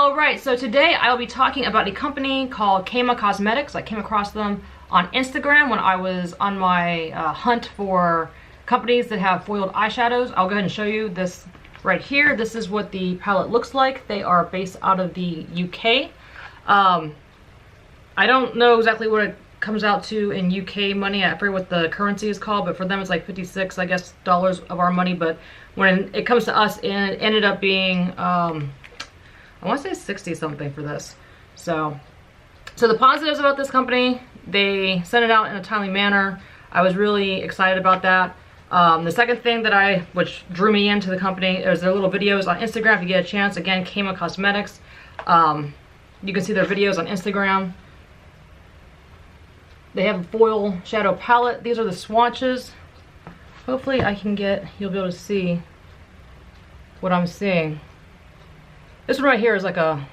Alright, so today I will be talking about a company called Kaima Cosmetics. I came across them on Instagram when I was on my hunt for companies that have foiled eyeshadows. I'll go ahead and show you this right here. This is what the palette looks like. They are based out of the UK. I don't know exactly what it comes out to in UK money. I forget what the currency is called, but for them it's like 56, I guess, dollars of our money. But when it comes to us, it ended up being I want to say 60 something for this. So the positives about this company, they sent it out in a timely manner. I was really excited about that. The second thing that which drew me into the company is their little videos on Instagram if you get a chance. Again, Kaima Cosmetics. You can see their videos on Instagram. They have a foil shadow palette. These are the swatches. Hopefully you'll be able to see what I'm seeing. This one right here is like a,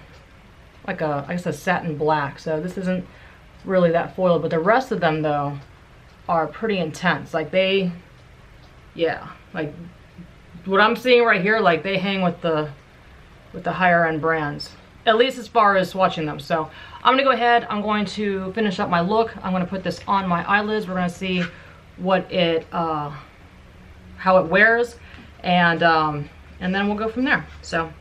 I guess a satin black, so this isn't really that foiled, but the rest of them though are pretty intense. Like yeah, like what I'm seeing right here, like they hang with the higher end brands, at least as far as swatching them. So I'm gonna go ahead, I'm going to finish up my look. I'm gonna put this on my eyelids. We're gonna see what how it wears, and then we'll go from there. So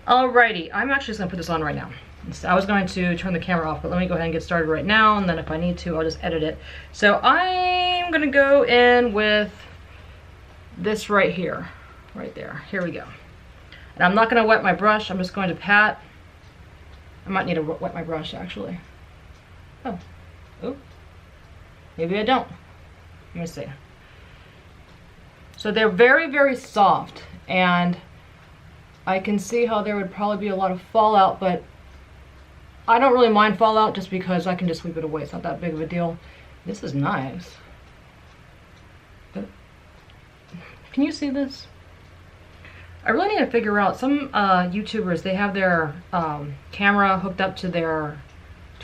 alrighty, I'm actually just gonna put this on right now. So I was going to turn the camera off, but let me go ahead and get started right now, and then if I need to, I'll just edit it. So I'm gonna go in with this right here, right there. Here we go. And I'm not gonna wet my brush, I'm just going to pat. I might need to wet my brush actually. Oh, maybe I don't. Let me see. So they're very, very soft, and I can see how there would probably be a lot of fallout, but I don't really mind fallout just because I can just sweep it away. It's not that big of a deal. This is nice. But can you see this? I really need to figure out, some YouTubers, they have their camera hooked up to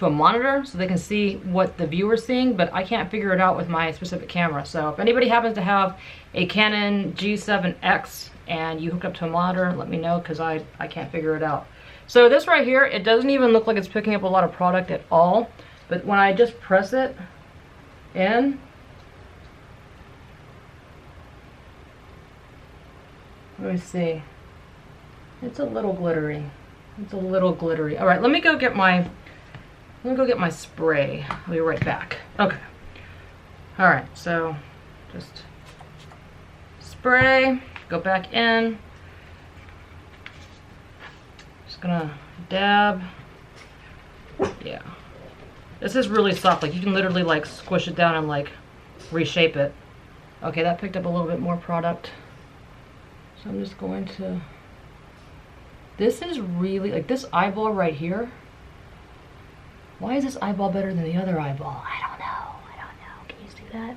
a monitor so they can see what the viewer's seeing, but I can't figure it out with my specific camera. So if anybody happens to have a Canon G7X and you hook up to a monitor, let me know, because I can't figure it out. So this right here, it doesn't even look like it's picking up a lot of product at all, but when I just press it in, let me see, it's a little glittery. It's a little glittery. All right, let me go get my spray. I'll be right back. Okay. All right, so just spray, go back in. Just gonna dab. Yeah. This is really soft. Like you can literally like squish it down and like reshape it. Okay, that picked up a little bit more product. So I'm just going to, this is really, like this eyeball right here. Why is this eyeball better than the other eyeball? I don't know. Can you see that?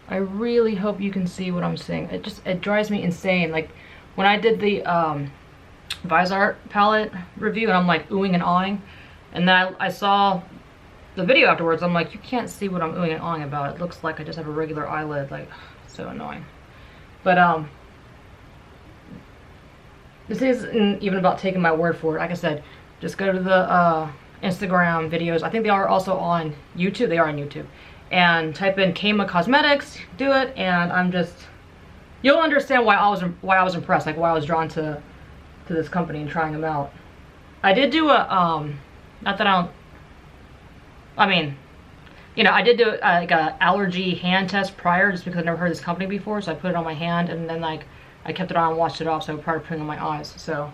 I really hope you can see what I'm seeing. It drives me insane. Like when I did the Visart palette review and I'm like oohing and awing, and then I saw the video afterwards, I'm like, you can't see what I'm oohing and awing about. It looks like I just have a regular eyelid. Like, so annoying. But this isn't even about taking my word for it. Like I said, just go to the Instagram videos. I think they are also on YouTube. They are on YouTube. And type in Kaima Cosmetics, do it, and you'll understand why I was impressed, like why I was drawn to this company and trying them out. I did do a not that I did do like a allergy hand test prior, just because I've never heard of this company before, so I put it on my hand and then like I kept it on and washed it off, so prior to putting it on my eyes. So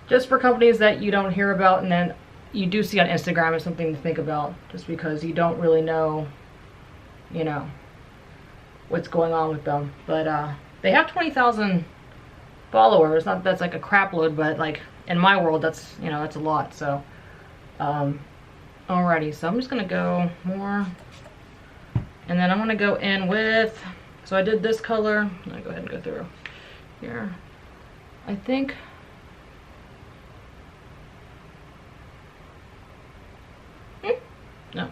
just for companies that you don't hear about and then you do see on Instagram, is something to think about, just because you don't really know, you know, what's going on with them. But they have 20,000 followers. Not that's like a crap load, but like in my world, that's, you know, that's a lot. So alrighty, so I'm just gonna go more, and then I'm gonna go in with, so I did this color. I'm gonna go ahead and go through here. I think no. I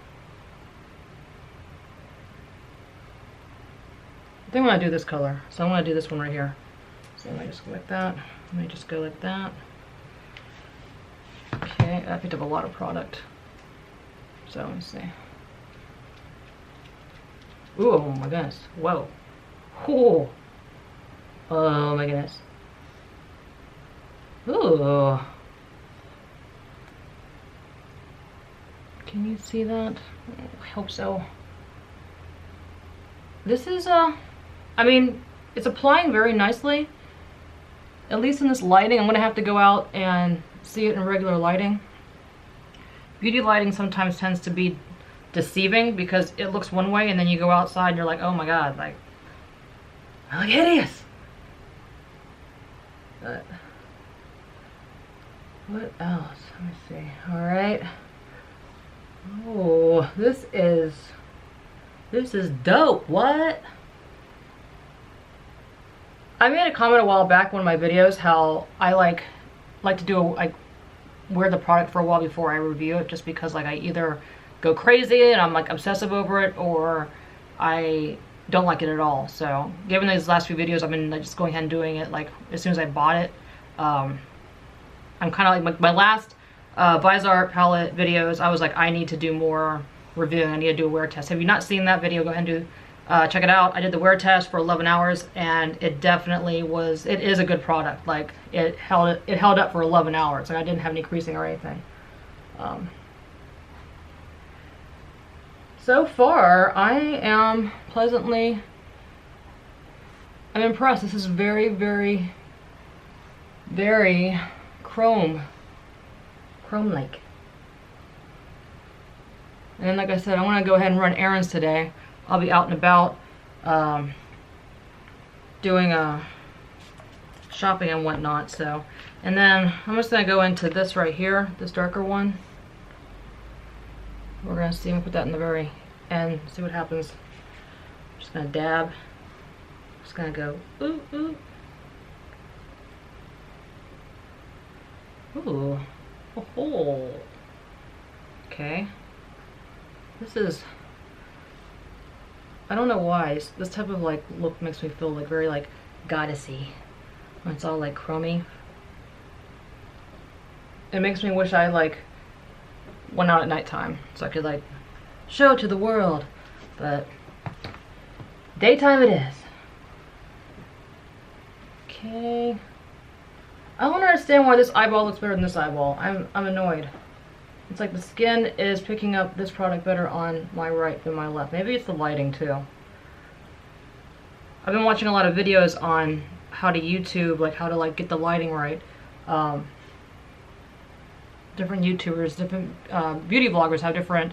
think I'm gonna do this color. So I'm gonna do this one right here. So let me just go like that. Let me just go like that. Okay, I picked up a lot of product. So let me see. Ooh, oh my goodness. Whoa. Ooh. Oh my goodness. Ooh. Can you see that? I hope so. This is I mean, it's applying very nicely. At least in this lighting. I'm gonna have to go out and see it in regular lighting. Beauty lighting sometimes tends to be deceiving because it looks one way and then you go outside and you're like, oh my god, like, I look hideous. But what else? Let me see. All right. Oh, this is dope. What? I made a comment a while back in one of my videos how I like to do wear the product for a while before I review it, just because like I either go crazy and I'm like obsessive over it, or I don't like it at all. So given these last few videos, I've been like, just going ahead and doing it like as soon as I bought it. I'm kind of like my last Visart palette videos, I was like, I need to do more reviewing. I need to do a wear test. Have you not seen that video, go ahead and do check it out. I did the wear test for 11 hours and it definitely was, it is a good product. Like it held up for 11 hours. Like I didn't have any creasing or anything. So far I am pleasantly, I'm impressed. This is very, very, very chrome-like. And like I said, I want to go ahead and run errands today. I'll be out and about doing shopping and whatnot. So, and then I'm just gonna go into this right here, this darker one. We're gonna see. I'm gonna put that in the very end. See what happens. Just gonna dab. Just gonna go ooh ooh. Ooh. Oh. Okay. This is, I don't know why, this type of like look makes me feel like very like goddessy when it's all like chromy. It makes me wish I like went out at nighttime so I could like show it to the world, but daytime it is. Okay. I don't understand why this eyeball looks better than this eyeball. I'm annoyed. It's like the skin is picking up this product better on my right than my left. Maybe it's the lighting too. I've been watching a lot of videos on how to YouTube, like how to like get the lighting right. Different YouTubers, different beauty vloggers have different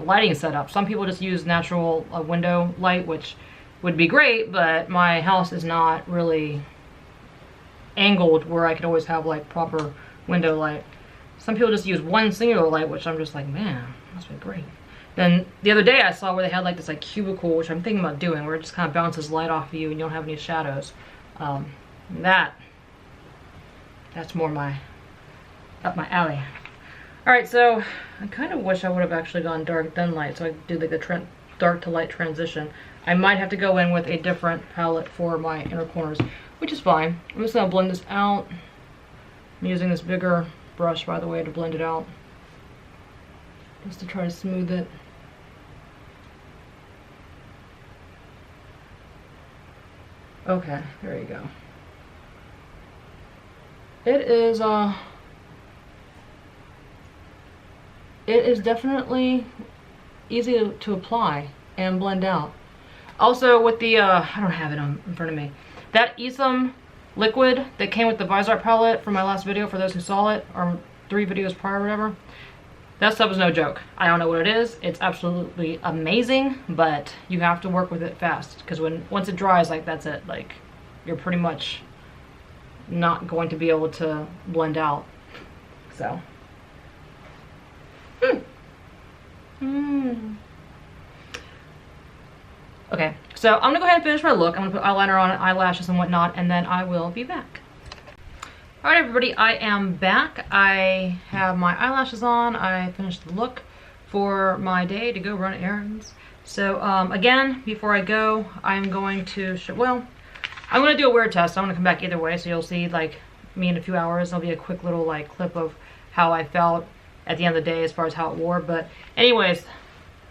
lighting setups. Some people just use natural window light, which would be great, but my house is not really angled where I could always have like proper window light. Some people just use one singular light, which I'm just like, man, must be great. Then the other day I saw where they had like this like cubicle, which I'm thinking about doing, where it just kind of bounces light off of you and you don't have any shadows. That's more up my alley. Alright, so I kind of wish I would have actually gone dark then light, so I could do like the dark to light transition. I might have to go in with a different palette for my inner corners, which is fine. I'm just going to blend this out. I'm using this bigger brush, by the way, to blend it out, just to try to smooth it. Okay, there you go. It is definitely easy to apply and blend out. Also with the I don't have it in front of me, that Etham liquid that came with the Visart palette from my last video, for those who saw it, or 3 videos prior or whatever, that stuff is no joke. I don't know what it is. It's absolutely amazing, but you have to work with it fast, because once it dries, like, that's it. Like, you're pretty much not going to be able to blend out. So okay, so I'm gonna go ahead and finish my look. I'm gonna put eyeliner on, eyelashes and whatnot, and then I will be back. Alright everybody, I am back. I have my eyelashes on. I finished the look for my day to go run errands. So again, before I go, I'm going to I'm gonna do a wear test. I'm gonna come back either way, so you'll see like me in a few hours. There'll be a quick little like clip of how I felt at the end of the day as far as how it wore. But anyways,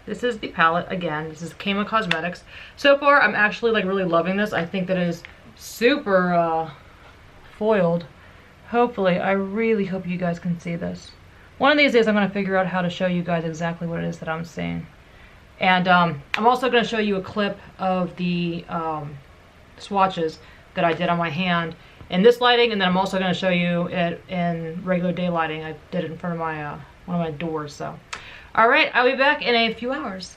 this is the palette again. This is Kaima Cosmetics. So far, I'm actually like really loving this. I think that it is super foiled. Hopefully, I really hope you guys can see this. One of these days, I'm going to figure out how to show you guys exactly what it is that I'm seeing. And I'm also going to show you a clip of the swatches that I did on my hand in this lighting, and then I'm also going to show you it in regular day lighting. I did it in front of my one of my doors. So, all right, I'll be back in a few hours.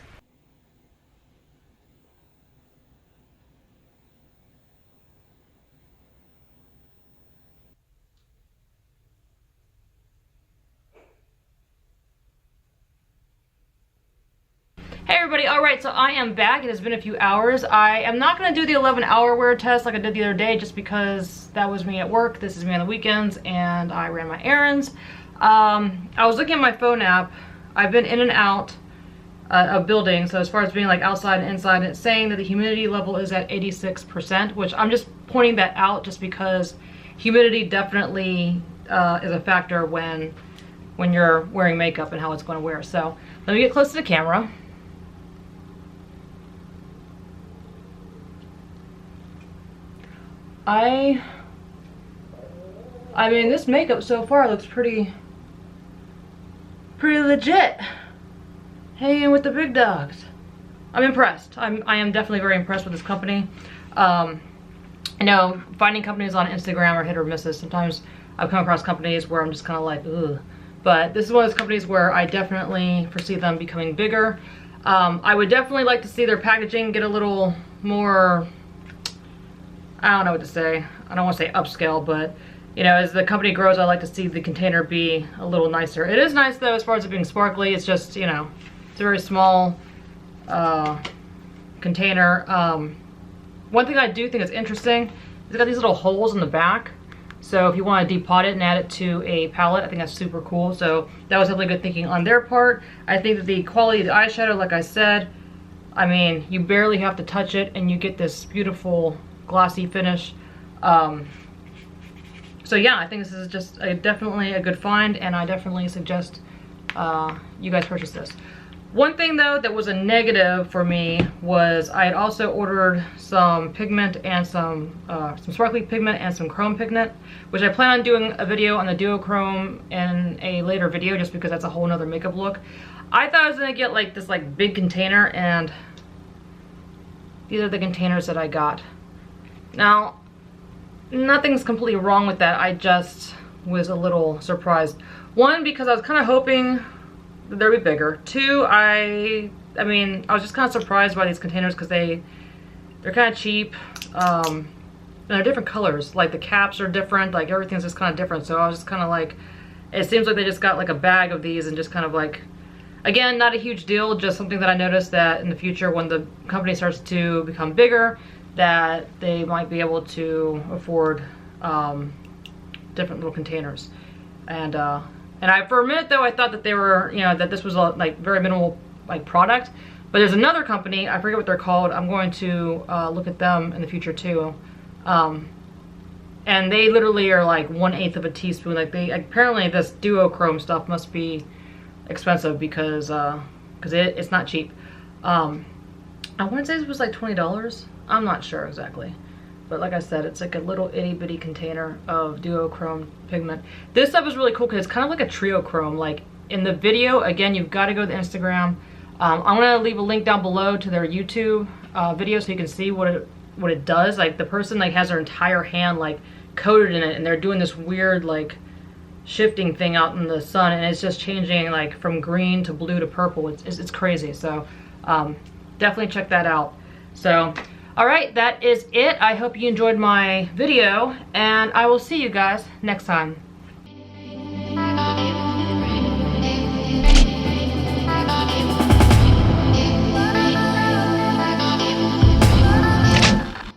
Hey everybody, alright, so I am back. It has been a few hours. I am not going to do the 11-hour wear test like I did the other day just because that was me at work. This is me on the weekends and I ran my errands. I was looking at my phone app. I've been in and out of buildings, so as far as being like outside and inside, it's saying that the humidity level is at 86%, which I'm just pointing that out just because humidity definitely is a factor when you're wearing makeup and how it's going to wear. So let me get close to the camera. I mean, this makeup so far looks pretty legit. Hanging with the big dogs. I'm impressed. I am definitely very impressed with this company. I know finding companies on Instagram are hit or misses. Sometimes I've come across companies where I'm just kind of like, ugh. But this is one of those companies where I definitely foresee them becoming bigger. I would definitely like to see their packaging get a little more, I don't know what to say. I don't want to say upscale, but you know, as the company grows, I like to see the container be a little nicer. It is nice though, as far as it being sparkly. It's just, you know, it's a very small container. One thing I do think is interesting is it's got these little holes in the back. So if you want to depot it and add it to a palette, I think that's super cool. So that was definitely good thinking on their part. I think that the quality of the eyeshadow, like I said, I mean, you barely have to touch it and you get this beautiful glossy finish. So yeah, I think this is just definitely a good find, and I definitely suggest you guys purchase this. One thing though that was a negative for me was I had also ordered some pigment and some sparkly pigment and some chrome pigment, which I plan on doing a video on the duochrome in a later video just because that's a whole nother makeup look. I thought I was gonna get like this like big container, and these are the containers that I got. Now, nothing's completely wrong with that. I just was a little surprised. One, because I was kind of hoping that they'd be bigger. Two, I mean, I was just kind of surprised by these containers because they're kind of cheap. And they're different colors. Like the caps are different. Like everything's just kind of different. So I was just kind of like, it seems like they just got like a bag of these and just kind of like, again, not a huge deal. Just something that I noticed that in the future when the company starts to become bigger, that they might be able to afford different little containers. And for a minute though, I thought that they were, you know, that this was a like very minimal like product. But there's another company, I forget what they're called. I'm going to look at them in the future too. And they literally are like 1/8 of a teaspoon. Like they apparently this duochrome stuff must be expensive because it's not cheap. I want to say this was like $20. I'm not sure exactly, but like I said, it's like a little itty bitty container of duochrome pigment. This stuff is really cool because it's kind of like a triochrome. Like in the video, again, you've got to go to Instagram. I'm gonna leave a link down below to their YouTube video so you can see what it does. Like the person like has their entire hand like coated in it, and they're doing this weird like shifting thing out in the sun, and it's just changing like from green to blue to purple. It's crazy. So definitely check that out. So alright, that is it. I hope you enjoyed my video, and I will see you guys next time.